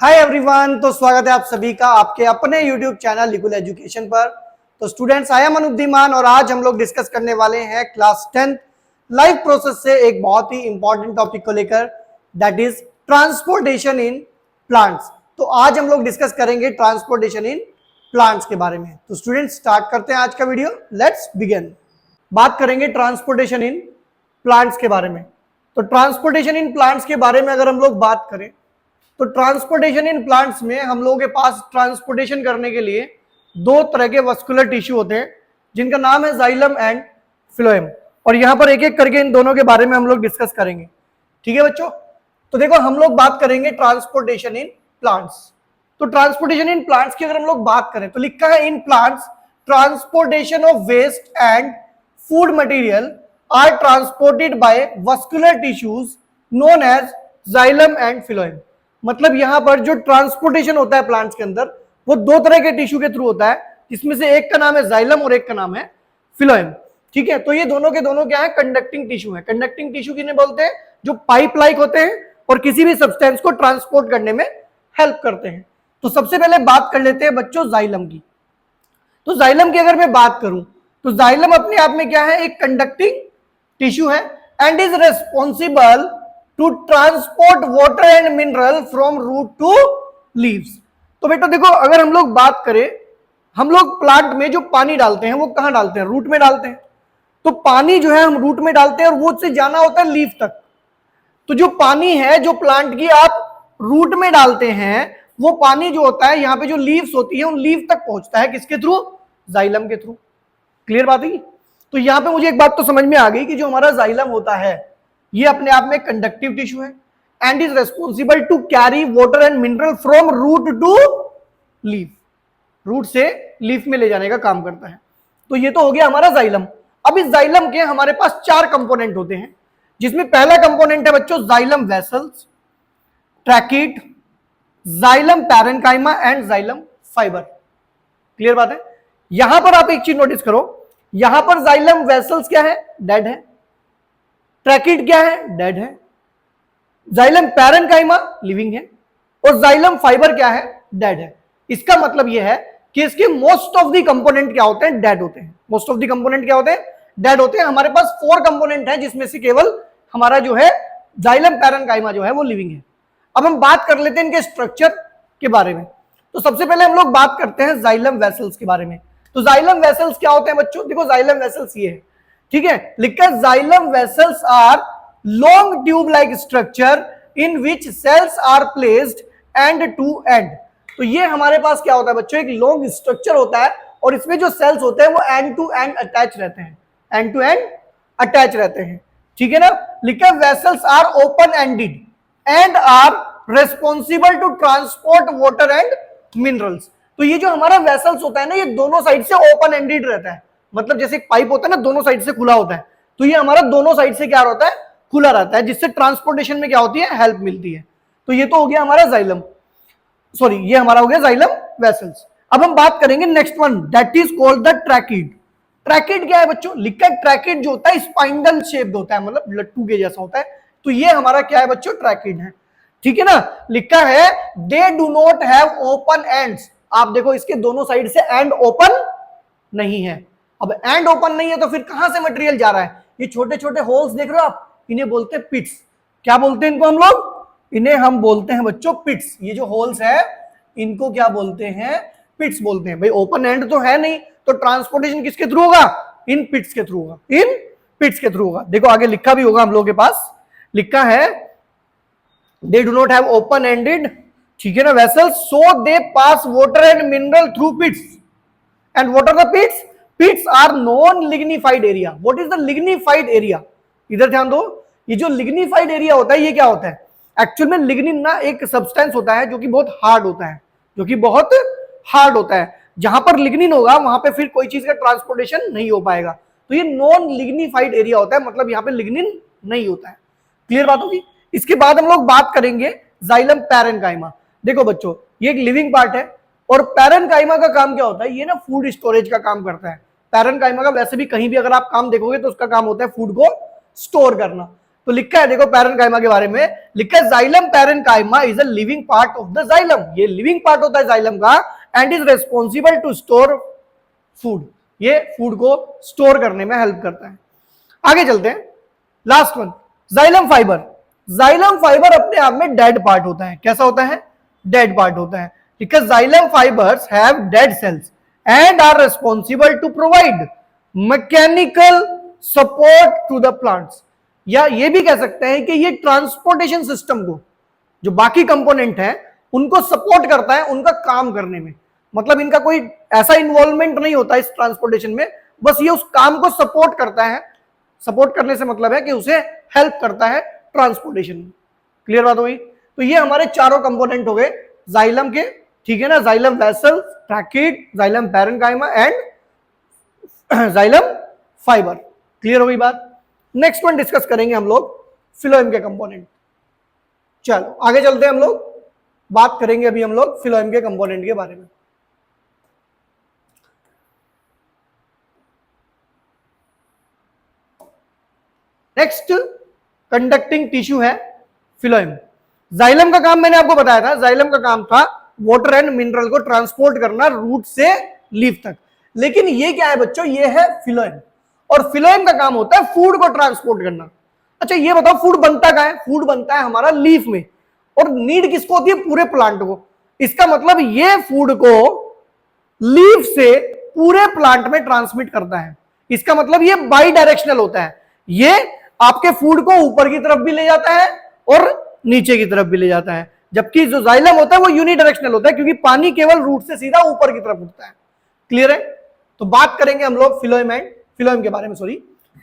Hi everyone, तो स्वागत है आप सभी का आपके अपने यूट्यूब चैनल लिकुल एजुकेशन पर। तो स्टूडेंट्स, आई एम अनुद्दीमान और आज हम लोग डिस्कस करने वाले हैं क्लास 10 लाइफ प्रोसेस से एक बहुत ही इंपॉर्टेंट टॉपिक को लेकर, that is transportation in plants. तो आज हम लोग डिस्कस करेंगे ट्रांसपोर्टेशन इन प्लांट्स के बारे में। तो स्टूडेंट्स, स्टार्ट करते हैं आज का वीडियो, लेट्स बिगिन। बात करेंगे ट्रांसपोर्टेशन इन प्लांट्स के बारे में। तो ट्रांसपोर्टेशन इन प्लांट्स के बारे में अगर हम लोग बात करें तो ट्रांसपोर्टेशन इन प्लांट्स में हम लोगों के पास ट्रांसपोर्टेशन करने के लिए दो तरह के वस्कुलर टिश्यू होते हैं जिनका नाम है जाइलम एंड फ्लोएम। और यहां पर एक एक करके इन दोनों के बारे में हम लोग डिस्कस करेंगे। ठीक है बच्चों, तो देखो हम लोग बात करेंगे ट्रांसपोर्टेशन इन प्लांट्स। तो ट्रांसपोर्टेशन इन प्लांट्स की अगर हम लोग बात करें तो लिखा है in plants transportation of waste and food material are transported by vascular tissues known as xylem and phloem. मतलब यहां पर जो ट्रांसपोर्टेशन होता है प्लांट्स के अंदर वो दो तरह के टिश्यू के थ्रू होता है, जिसमें से एक का नाम है जाइलम और एक का नाम है फ्लोएम। ठीक है, तो ये दोनों के दोनों क्या है, कंडक्टिंग टिश्यू है। कंडक्टिंग टिश्यू किन्हें बोलते हैं? जो पाइप लाइक होते हैं और किसी भी सब्सटेंस को ट्रांसपोर्ट करने में हेल्प करते हैं। तो सबसे पहले बात कर लेते हैं बच्चों जाइलम की। तो जाइलम की अगर मैं बात करूं तो जाइलम अपने आप में क्या है, एक कंडक्टिंग टिश्यू है and is responsible to transport water and mineral from root to leaves. तो बेटा देखो, अगर हम लोग बात करें, हम लोग प्लांट में जो पानी डालते हैं वो कहां डालते हैं? रूट में डालते हैं। तो पानी जो है हम रूट में डालते हैं और वो से जाना होता है लीफ तक। तो जो पानी है जो प्लांट की आप रूट में डालते हैं वो पानी जो होता है यहाँ पे जो लीव्स होती है उन लीव तक पहुंचता है किसके थ्रू? जाइलम के थ्रू। क्लियर बात है? तो यहाँ पे मुझे एक बात तो समझ में आ गई कि जो हमारा जाइलम होता है ये अपने आप में कंडक्टिव टिश्यू है and is responsible to carry water and mineral from root to leaf. Root से लीफ में ले जाने का काम करता है। तो ये तो हो गया हमारा जाइलम। अब इस जाइलम के हमारे पास चार कंपोनेंट होते हैं, जिसमें पहला कंपोनेंट है बच्चों xylem vessels, tracheid, xylem parenchyma and xylem fibre. Clear बात है? यहां पर आप एक चीज नोटिस करो, यहां पर जाइलम वेसल्स क्या है? डेड है। ट्रैकिट क्या है? डेड है। जाइलम पैरेन्काइमा लिविंग है और जाइलम फाइबर क्या है? डेड है। इसका मतलब यह है कि इसके मोस्ट ऑफ द कंपोनेंट क्या होते हैं? डेड होते हैं। मोस्ट ऑफ द कंपोनेंट क्या होते हैं? डेड होते हैं। हमारे पास 4 कंपोनेंट है जिसमें से केवल हमारा जो है जाइलम पैरेन्काइमा जो है वो लिविंग है। अब हम बात कर लेते हैं इनके स्ट्रक्चर के बारे में। तो सबसे पहले हम लोग बात करते हैं जाइलम वेसल्स के बारे में। तो जाइलम वेसल्स क्या होते हैं बच्चों? देखो जाइलम वेसल्स ये है, ठीक है, लिखा है xylem vessels are long tube like structure in which cells are placed end to end. तो ये हमारे पास क्या होता है बच्चों? एक लॉन्ग स्ट्रक्चर होता है और इसमें जो सेल्स होते हैं वो एंड टू एंड अटैच रहते हैं। एंड टू एंड अटैच रहते हैं, ठीक है ना। लिखा है vessels are open ended and are responsible to transport water and minerals. तो ये जो हमारा वेसल्स होता है ना, ये दोनों साइड से ओपन एंडेड रहता है। मतलब जैसे एक पाइप होता है ना, दोनों साइड से खुला होता है, तो ये हमारा दोनों साइड से क्या होता है? खुला रहता है, जिससे ट्रांसपोर्टेशन में क्या होती है? हेल्प मिलती है। तो ये तो हो गया हमारा जाइलम, सॉरी ये हमारा हो गया जाइलम वेसल्स। अब हम बात करेंगे next one, that is called the tracheid. Tracheid क्या है बच्चों? लिखा है ट्रैकिड जो होता है स्पाइंडल शेप्ड होता है, मतलब लट्टू के जैसा होता है। तो ये हमारा क्या है बच्चों? ट्रैकिड है, ठीक है ना। लिखा है they do not have open ends. आप देखो इसके दोनों साइड से एंड ओपन नहीं है। अब एंड ओपन नहीं है तो फिर कहां से मटेरियल जा रहा है? ये छोटे छोटे होल्स देख रहे हो आप, इन्हें बोलते हैं पिट्स। क्या बोलते हैं इनको हम लोग? इन्हें हम बोलते हैं बच्चों पिट्स। ये जो होल्स है इनको क्या बोलते हैं? पिट्स बोलते हैं। भाई ओपन एंड तो है नहीं, तो ट्रांसपोर्टेशन किसके थ्रू होगा? इन पिट्स के थ्रू होगा। इन पिट्स के थ्रू होगा। देखो आगे लिखा भी होगा हम लोगों के पास, लिखा है they do not have open ended, ठीक है ना, vessels, so they pass water and mineral through pits. And what are the pits? Pits are non lignified area. What is the lignified area? इधर ध्यान दो, ये जो लिग्निफाइड एरिया होता है ये क्या होता है? एक्चुअल में लिग्निन ना एक सब्सटेंस होता है जो कि बहुत हार्ड होता है, जो कि बहुत हार्ड होता है। जहां पर लिग्निन होगा वहां पे फिर कोई चीज का ट्रांसपोर्टेशन नहीं हो पाएगा। तो ये नॉन लिग्निफाइड एरिया होता है, मतलब यहाँ पे लिग्निन नहीं होता है। क्लियर बात होगी? इसके बाद हम लोग बात करेंगे जाइलम पैरेन्काइमा। देखो बच्चों, ये एक लिविंग पार्ट है और पैरेन्काइमा का काम क्या होता है? ये ना फूड स्टोरेज का काम करता है। पैरेन्काइमा का वैसे भी कहीं भी अगर आप काम देखोगे तो उसका काम होता है फूड को स्टोर करना। तो लिखा है देखो पैरेनकाइमा के बारे में, लिखा है xylem parenchyma is a living part of the xylem, ये लिविंग पार्ट होता है जाइलम का, and is responsible to store food, ये फूड को स्टोर करने में हेल्प करता है। आगे चलते हैं, last one, xylem fiber. Xylem fiber अपने आप में डेड पार्ट होता है, कैसा होता है, डेड पार्ट होता है, because xylem fibers have dead cells and are responsible to provide mechanical support to the plants, या ये भी कह सकते हैं कि ये ट्रांसपोर्टेशन सिस्टम को, जो बाकी कंपोनेंट है उनको सपोर्ट करता है उनका काम करने में, मतलब इनका कोई ऐसा इन्वॉल्वमेंट नहीं होता इस ट्रांसपोर्टेशन में, बस ये उस काम को सपोर्ट करता है, सपोर्ट करने से मतलब है कि उसे हेल्प करता है ट्रांसपोर्टेशन में। क्लियर बात हो गई? तो ये हमारे चारों कंपोनेंट हो गए जाइलम के, ठीक है ना, xylem vessel, tracheid, xylem parenchyma and xylem fibre. Clear हो गई बात? नेक्स्ट वन डिस्कस करेंगे हम लोग फिलोएम के कंपोनेंट। चलो आगे चलते हैं, हम लोग बात करेंगे अभी हम लोग फिलोएम के कंपोनेंट के बारे में। नेक्स्ट कंडक्टिंग टिश्यू है फिलोएम। जाइलम का काम मैंने आपको बताया था, जाइलम का काम था वाटर एंड मिनरल को ट्रांसपोर्ट करना रूट से लीफ तक, लेकिन ये क्या है बच्चों, ये है फिलोएम, और फिलोएम का काम होता है फूड को ट्रांसपोर्ट करना। अच्छा ये बताओ फूड बनता कहां है? फूड बनता है हमारा लीफ में, और नीड किसको होती है? पूरे प्लांट को। इसका मतलब ये फूड को लीफ से पूरे प्लांट में ट्रांसमिट करता है, इसका मतलब ये बाई डायरेक्शनल होता है, ये आपके फूड को ऊपर की तरफ भी ले जाता है और नीचे की तरफ भी ले जाता है, जबकि जो जाइलम होता है वो यूनिडायरेक्शनल होता है, क्योंकि पानी केवल रूट से सीधा ऊपर की तरफ उठता है। क्लियर है? तो बात करेंगे हम लोग फिलोएम के बारे में, सॉरी।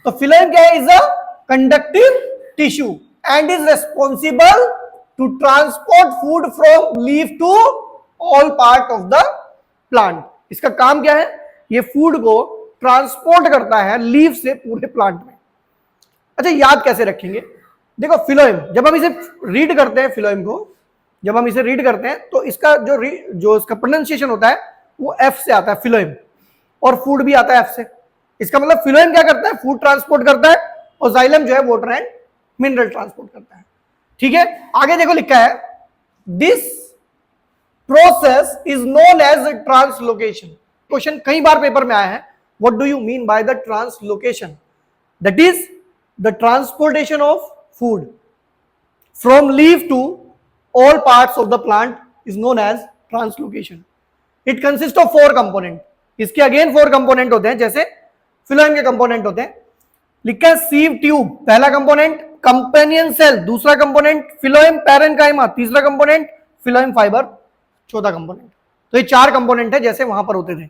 तो फिलोएम क्या है? Is a conductive tissue and is responsible to transport food from leaf to all part of the plant. इसका काम क्या है? ये फूड को ट्रांसपोर्ट करता है लीफ से पूरे प्लांट में। अच्छा याद कैसे रखेंगे? देखो फिलोएम, जब हम इसे रीड करते हैं, फिलोएम को जब हम इसे रीड करते हैं तो इसका जो इसका प्रोनाउंसिएशन होता है वो एफ से आता है, फिलोएम, और फूड भी आता है एफ से। इसका मतलब फिलोएम क्या करता है? फूड ट्रांसपोर्ट करता है, और जाइलम जो है वाटर एंड मिनरल ट्रांसपोर्ट करता है। ठीक है, आगे देखो लिखा है this process is known as translocation. Question कई बार पेपर में आया है, what do you mean by the translocation? That is the transportation of food from leaf to all parts of the plant is known as translocation. It consists of 4 component. इसके again 4 component होते हैं, जैसे phloem के component होते हैं। लिखा है sieve tube पहला कंपोनेंट, कंपेनियन सेल दूसरा कंपोनेंट, फिलोएम पैरेनकाइमा तीसरा कंपोनेंट, फिलोएम फाइबर चौथा कंपोनेंट। तो ये 4 कंपोनेंट है जैसे वहां पर होते थे।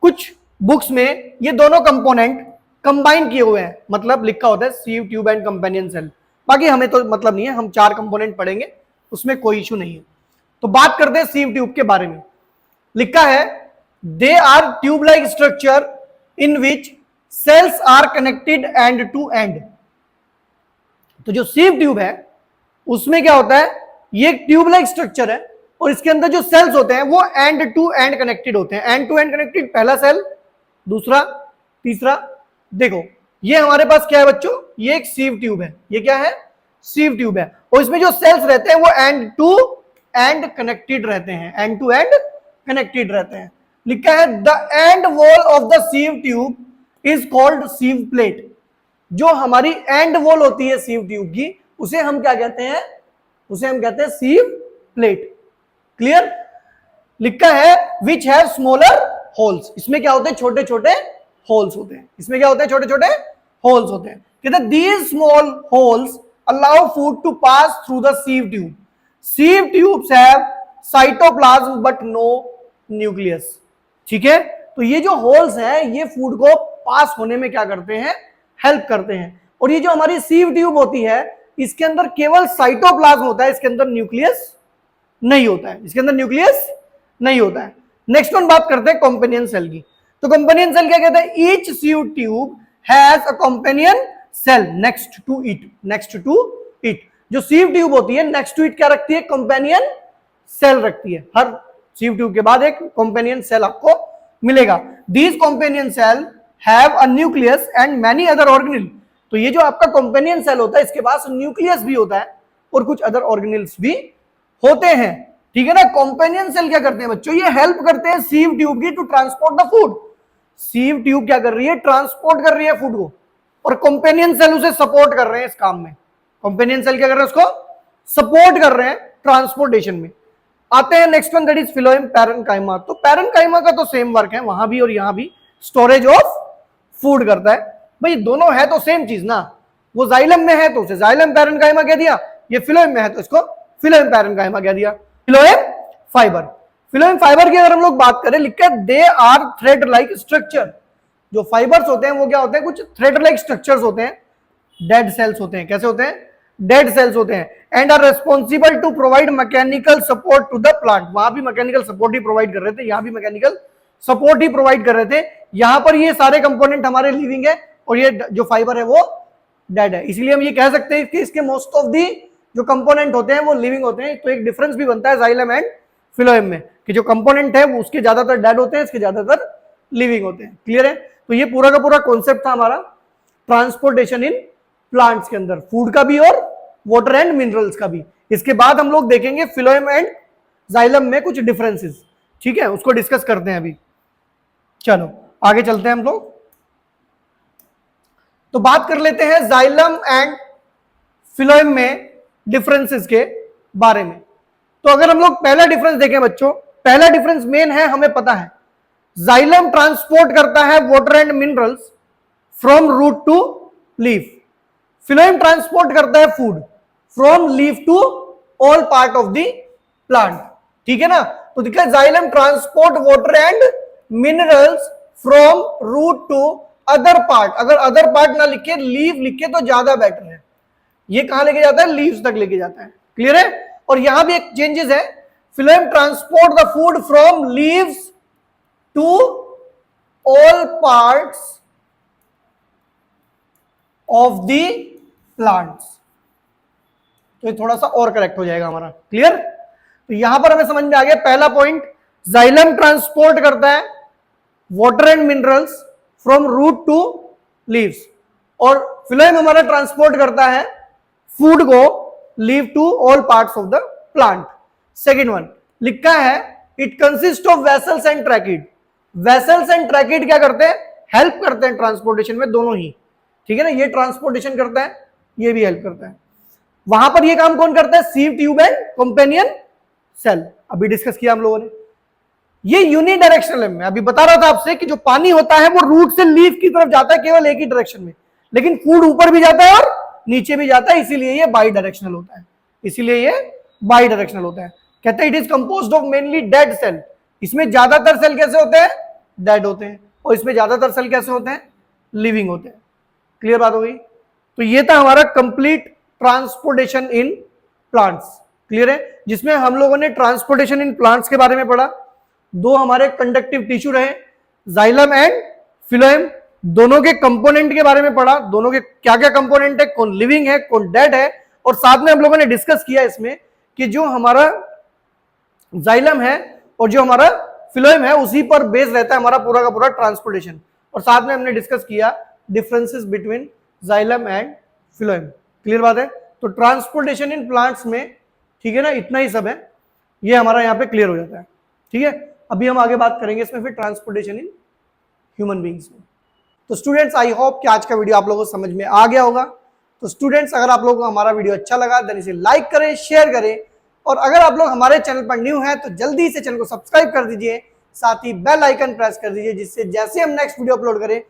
कुछ बुक्स में ये दोनों कंपोनेंट कंबाइन किए हुए हैं, मतलब लिखा होता है sieve tube and companion cell. बाकी हमें तो मतलब नहीं है, हम 4 कंपोनेंट पढ़ेंगे, उसमें कोई इशू नहीं है। तो बात करते हैं सीव ट्यूब के बारे में। लिखा है they are tube like structure in which cells are connected end to end. तो जो सीव ट्यूब है उसमें क्या होता है, ये एक ट्यूब लाइक स्ट्रक्चर है, और इसके अंदर जो सेल्स होते हैं वो एंड टू एंड कनेक्टेड होते हैं। एंड टू एंड कनेक्टेड, पहला सेल दूसरा तीसरा। देखो ये हमारे पास क्या है बच्चों, ये एक सीव ट्यूब है, ये क्या है? सीव ट्यूब है, और इसमें जो सेल्स रहते हैं वो एंड टू एंड कनेक्टेड रहते हैं, एंड टू एंड कनेक्टेड रहते हैं। लिखा है the end wall of the sieve tube is called sieve plate. जो हमारी एंड वॉल होती है सीव ट्यूब की, उसे हम क्या कहते हैं? उसे हम कहते हैं सीव प्लेट। क्लियर? लिखा है विच हैव स्मॉलर होल्स। इसमें क्या होते हैं? छोटे छोटे होल्स होते हैं। इसमें क्या होते हैं? छोटे छोटे होल्स होते हैं। कहते हैं these small holes allow food to pass through the sieve tube. Sieve tubes have cytoplasm but no nucleus. ठीक है, तो ये जो होल्स हैं ये फूड को पास होने में क्या करते हैं? हेल्प करते हैं। और ये जो हमारी सीव ट्यूब होती है इसके अंदर केवल साइटोप्लाज्म होता है, इसके अंदर न्यूक्लियस नहीं होता है, इसके अंदर न्यूक्लियस नहीं होता है। नेक्स्ट वन बात करते हैं कंपेनियन सेल की। तो कंपेनियन सेल क्या कहते हैं? Each sieve tube has a companion cell next to it. Next to it, जो सीव ट्यूब होती है नेक्स्ट टू इट क्या रखती है? कंपेनियन सेल रखती है। हर सीव ट्यूब के बाद एक कंपेनियन सेल आपको मिलेगा। These companion cell have a nucleus and many other organelle. तो ये जो आपका कंपेनियन सेल होता है इसके पास न्यूक्लियस भी होता है और कुछ अदर ऑर्गेनेल्स भी होते हैं, ठीक है ना। कंपेनियन सेल क्या करते हैं बच्चों, ये हेल्प करते हैं सीव ट्यूब की to transport the food. Sieve tube क्या कर रही है, ट्रांसपोर्ट कर रही है फूड को, और कंपेनियन सेल उसे सपोर्ट कर रहे हैं इस काम में। कंपेनियन सेल क्या कर रहे हैं, उसको सपोर्ट कर रहे हैं ट्रांसपोर्टेशन में। आते हैं next one, that is phloem parenchyma. तो पैरेन्काइमा का तो सेम वर्क है, वहां भी और यहां भी स्टोरेज ऑफ फूड करता है। भाई दोनों है तो सेम चीज ना, वो जाइलम में है तो उसे जाइलम पैरेन्काइमा कह दिया, ये फिलोएम में है तो इसको फिलोएम पैरेन्काइमा कह दिया। फिलोएम फाइबर, फिलोएम फाइबर की अगर हम लोग बात करें, लिखा है they are thread like structure. जो फाइबर्स होते हैं वो क्या होते हैं, कुछ थ्रेड लाइक स्ट्रक्चर्स होते हैं, डेड सेल्स होते हैं। कैसे होते हैं, डेड सेल्स होते हैं। And are responsible to provide mechanical support to the plant. वहां भी मैकेनिकल सपोर्ट ही प्रोवाइड कर रहे थे, यहां भी मैकेनिकल सपोर्ट ही प्रोवाइड कर रहे थे। यहां पर ये सारे कंपोनेंट हमारे लिविंग है और ये जो फाइबर है वो डेड है। इसलिए हम ये कह सकते हैं कि इसके मोस्ट ऑफ दी जो कंपोनेंट होते हैं वो लिविंग होते हैं। तो एक डिफरेंस भी बनता है जाइलम एंड फिलोएम में कि जो कंपोनेंट है वो उसके ज्यादातर डेड होते हैं, इसके ज्यादातर लिविंग होते हैं। क्लियर है। तो ये पूरा का पूरा कॉन्सेप्ट था हमारा ट्रांसपोर्टेशन इन प्लांट्स के अंदर, फूड का भी और वाटर एंड मिनरल्स का भी। इसके बाद हम लोग देखेंगे फिलोएम एंड जाइलम में कुछ डिफरेंसेस, ठीक है, उसको डिस्कस करते हैं अभी। चलो आगे चलते हैं हम लोग। तो बात कर लेते हैं जाइलम एंड फिलोएम में डिफरेंसेस के बारे में। तो अगर हम लोग पहला डिफरेंस देखें बच्चों, पहला डिफरेंस मेन है, हमें पता है जाइलम ट्रांसपोर्ट करता है water and minerals from root to leaf, phloem transport करता है food from leaf to all part of the plant, ठीक है ना। तो दिखा xylem transport water and minerals from root to other part. अगर अदर पार्ट ना लिखे, लीफ लिखे तो ज्यादा बेटर है। ये कहां लेके जाता है, लीव्स तक लेके जाता है। क्लियर है। और यहां भी एक चेंजेस है, phloem transport the food from leaves to all parts of the plants. तो ये थोड़ा सा और करेक्ट हो जाएगा हमारा। क्लियर। तो यहां पर हमें समझ में आ गया पहला पॉइंट, जाइलम ट्रांसपोर्ट करता है water and minerals from root to leaves, और फिलोएम हमारा ट्रांसपोर्ट करता है फूड को leave to all parts of the plant. Second one लिखा है it consist of vessels and tracheid. Vessels and tracheid क्या करते हैं, हेल्प करते हैं ट्रांसपोर्टेशन में, दोनों ही, ठीक है ना। ये ट्रांसपोर्टेशन करता है, ये भी हेल्प करता है। वहां पर ये काम कौन करता है, sieve tube and companion cell, अभी डिस्कस किया हम लोगों ने। ये यूनिडायरेक्शनल है, मैं अभी बता रहा था आपसे कि जो पानी होता है वो रूट से लीफ की तरफ जाता है केवल एक ही डायरेक्शन में, लेकिन फूड ऊपर भी जाता है और नीचे भी जाता है, इसीलिए ये बाई डायरेक्शनल होता है। इसीलिए ये बाई डायरेक्शनल होता है। कहते हैं it is composed of mainly dead cell. इसमें ज्यादातर सेल कैसे होते हैं, डेड होते हैं, और इसमें ज्यादातर सेल कैसे होते हैं, लिविंग होते हैं। क्लियर बात हो गई। तो ये था हमारा complete transportation in plants. Clear है, जिसमें हम लोगों ने ट्रांसपोर्टेशन इन प्लांट्स के बारे में पढ़ा। दो हमारे कंडक्टिव टिश्यू रहे, जाइलम एंड फिलोएम, दोनों के कंपोनेंट के बारे में पढ़ा, दोनों के क्या क्या कंपोनेंट है, कौन लिविंग है कौन डेड है। और साथ में हम लोगों ने डिस्कस किया इसमें कि जो हमारा जाइलम है और जो हमारा फिलोएम है उसी पर बेस रहता है हमारा पूरा का पूरा ट्रांसपोर्टेशन। और साथ में हमने डिस्कस किया differences between xylem and phloem. Clear बात है। तो ट्रांसपोर्टेशन इन प्लांट्स में, ठीक है ना, इतना ही सब है, ये हमारा यहाँ पे क्लियर हो जाता है। ठीक है, अभी हम आगे बात करेंगे इसमें फिर ट्रांसपोर्टेशन इन ह्यूमन बींग्स में। तो स्टूडेंट्स आई होप कि आज का वीडियो आप लोगों को समझ में आ गया होगा। तो स्टूडेंट्स अगर आप लोगों को हमारा वीडियो अच्छा लगा देन इसे लाइक करें, शेयर करें, और अगर आप लोग हमारे चैनल पर न्यू हैं तो जल्दी से चैनल को सब्सक्राइब कर दीजिए, साथ ही बेल आइकन प्रेस कर दीजिए, जिससे जैसे हम नेक्स्ट वीडियो अपलोड करें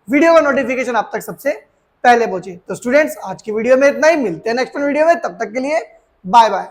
वीडियो का नोटिफिकेशन आप तक सबसे पहले पहुंचे। तो स्टूडेंट्स आज की वीडियो में इतना ही, मिलते हैं नेक्स्ट वीडियो में, तब तक के लिए बाय बाय।